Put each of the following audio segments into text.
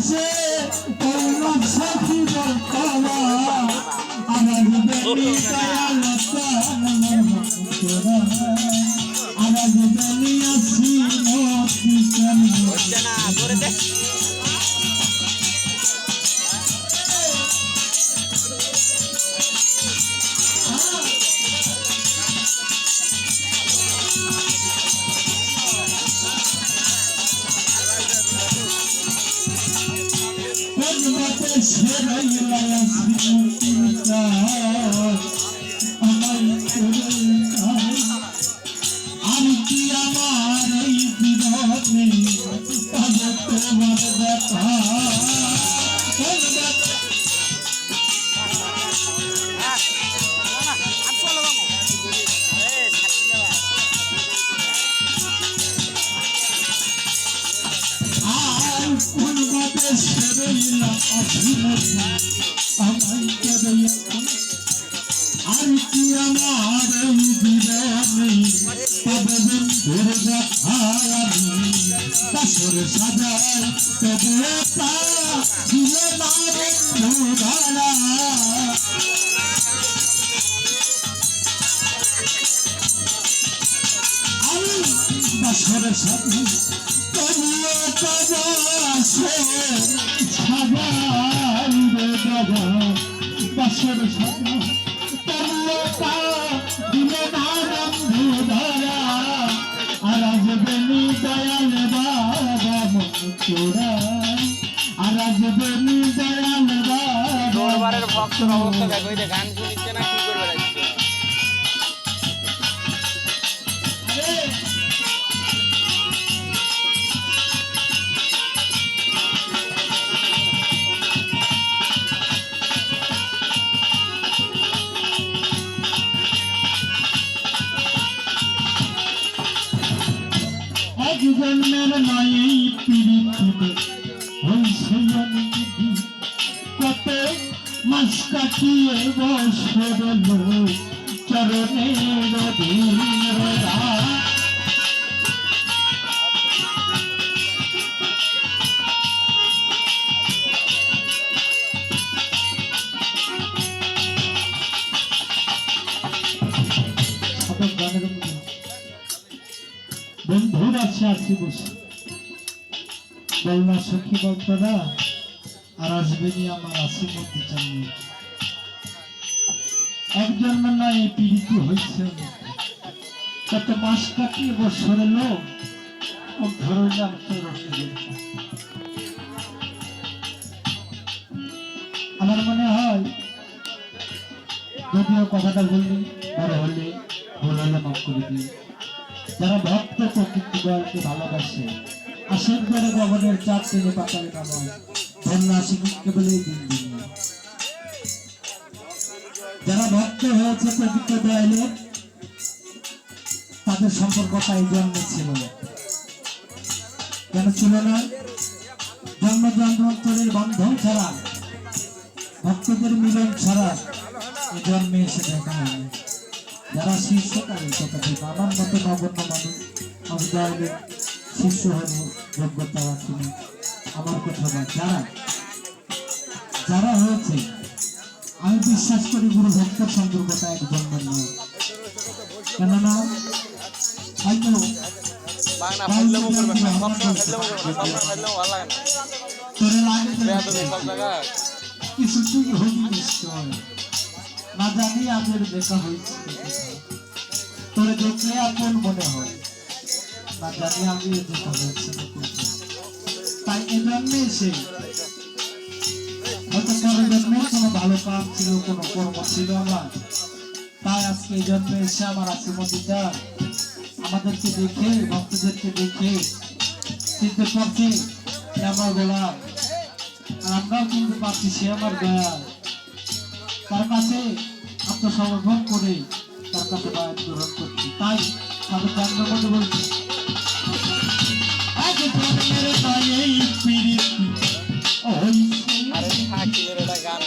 সে তোমার সাথী বলতাবা আমার বেলি দয়ালতা আমার বেলি আসি মতি হচ্ছে না করে দে আমি কি আমার এই জীবনে তোমার দেখা কোন বাতে সেরইলা অভিমতি আমায় কেড়ে আর কি আমার এই জীবনে তবে বন্ধুর দেখা আমি বাসর সাজাই তবে তা ছিল না বন্ধু ধারা আমি বাসর সাজাই তবে তবে সাজাই রে দাদা বাসর সাজাই দিলে না বন্ধু ধরা আর আজ বেনি দয়াল বাবা মনচোরা আর আজ বেনি দয়াল দরবারের ভক্তের অবস্থা দেখো এই গান শুনিচ্ছে না কি করবে রাখছে জন্মের নয় পীড়িত হইছে কত মাস কাটিয়ে বছর চরণের ধীরা বন্ধুর আছে আছি বসে বলনা সখী বলতরা আর আসবেনি আমার আসি মধ্যে চাননি একজন না এই পীড়িত হয়েছে কত মাস কাটিয়ে বছর এলো ও ধরলাম তো রসে আমার মনে হয় যদিও কথাটা বললি বড় হলে ভুল হলে মাফ করে দিই যারা ভক্ত প্রকৃতি দয়ালকে ভালোবাসে আশের দ্বারা ভবনের চাপ টেনে পাতালে নামায় বন্যা শিক্ষককে বলেই দিন দিন যারা ভক্ত হয়েছে প্রকৃতি দয়ালে তাদের সম্পর্কটা এই জন্মে ছিল না কেন ছিল না জন্ম জন্মান্তরের বন্ধন ছাড়া ভক্তদের মিলন ছাড়া এই জন্মে এসে দেখা হয়নি যারা শীর্ষকারী কথা ঠিক আমার মতো নগণ্য মানুষ অবদায়নে শিষ্য হল যোগ্যতা রাখিনি আমার কথা বা যারা হয়েছে আমি বিশ্বাস করি গুরু ভক্তের সম্পর্কটা এক জন্মের নয় কেননা হয়তো কিছুতেই হয়নি নিশ্চয় না জানি আগের দেখা হয়েছে তোরে দেখলে আপন মনে হয় না জানি আমি দেখা হয়েছে তাই এজন্যে এসে হয়তো পরের জন্মে কোনো ভালো কাজ ছিল কোনো কর্ম ছিল আমার তাই আজকে এই জন্মে এসে আমার আশীর্বাদিতা আমাদেরকে দেখে ভক্তদেরকে দেখে চিনতে পারছে আমার গোলাপ আর আমরাও কিন্তু পাচ্ছি সে আমার দয়া তার কাছে আত্মসমর্পণ করে তার কাছে বায়াত গ্রহণ করছি তাই তাদের জানবার মধ্যে বলছি গান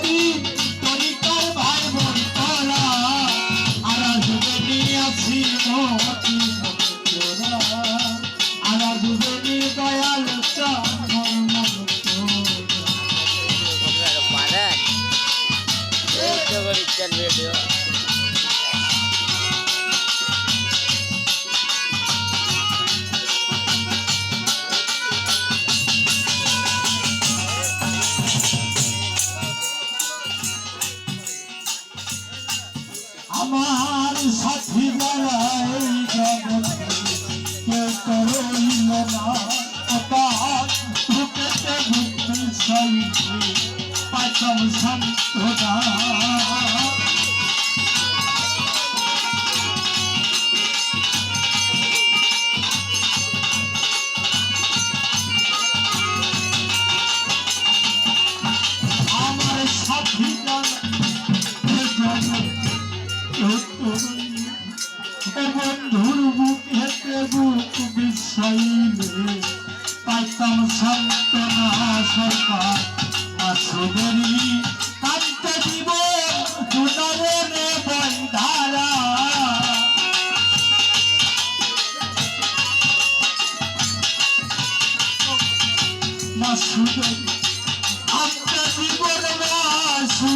যদি তরিকার ভাই বোন তোরা আর যদি আছি মতি তোরা আর যদি দয়াল চাঁদ মন তোরা পারেন এই তো করেছেন ভিডিও আমার সাথী বেলায় জগতে কেউ তো রইল না অতার বুকেতে বুক সাইতে পাইতাম সান্ত্বনা আমার সাথী বেলায় বন্ধুর বুক হেতে বুক বিষাইলে পাইতাম সান্ত্বনা সরকার আসবেরি কান্তে দিব জুনয়নে বৈধারা মাসুদের কান্তে জীবন মাসু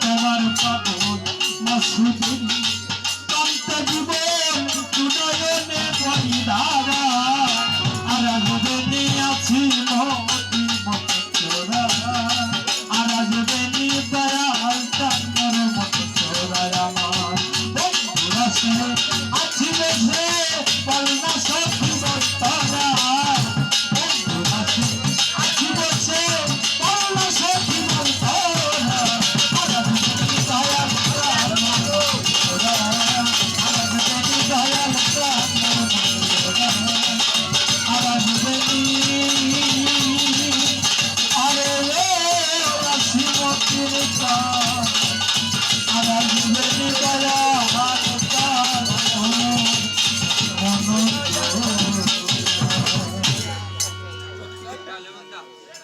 তোমার পাগল মাসুদের কান্তে জীবন জুনয়নে বৈধারা আর আগবেনি আছি মতি মতরা আর আগবেনি দয়াল চাঁদের মতরা আমার বন্ধুরা সে আছি বেশে বলনা সখী বস্তরা বন্ধুরা সে আছি বেশে বলনা সখী বস্তরা আর আগবেনি দয়াল চাঁদের মতরা আর আগবেনি দয়াল চাঁদের মতরা আরে রে রাশি মতির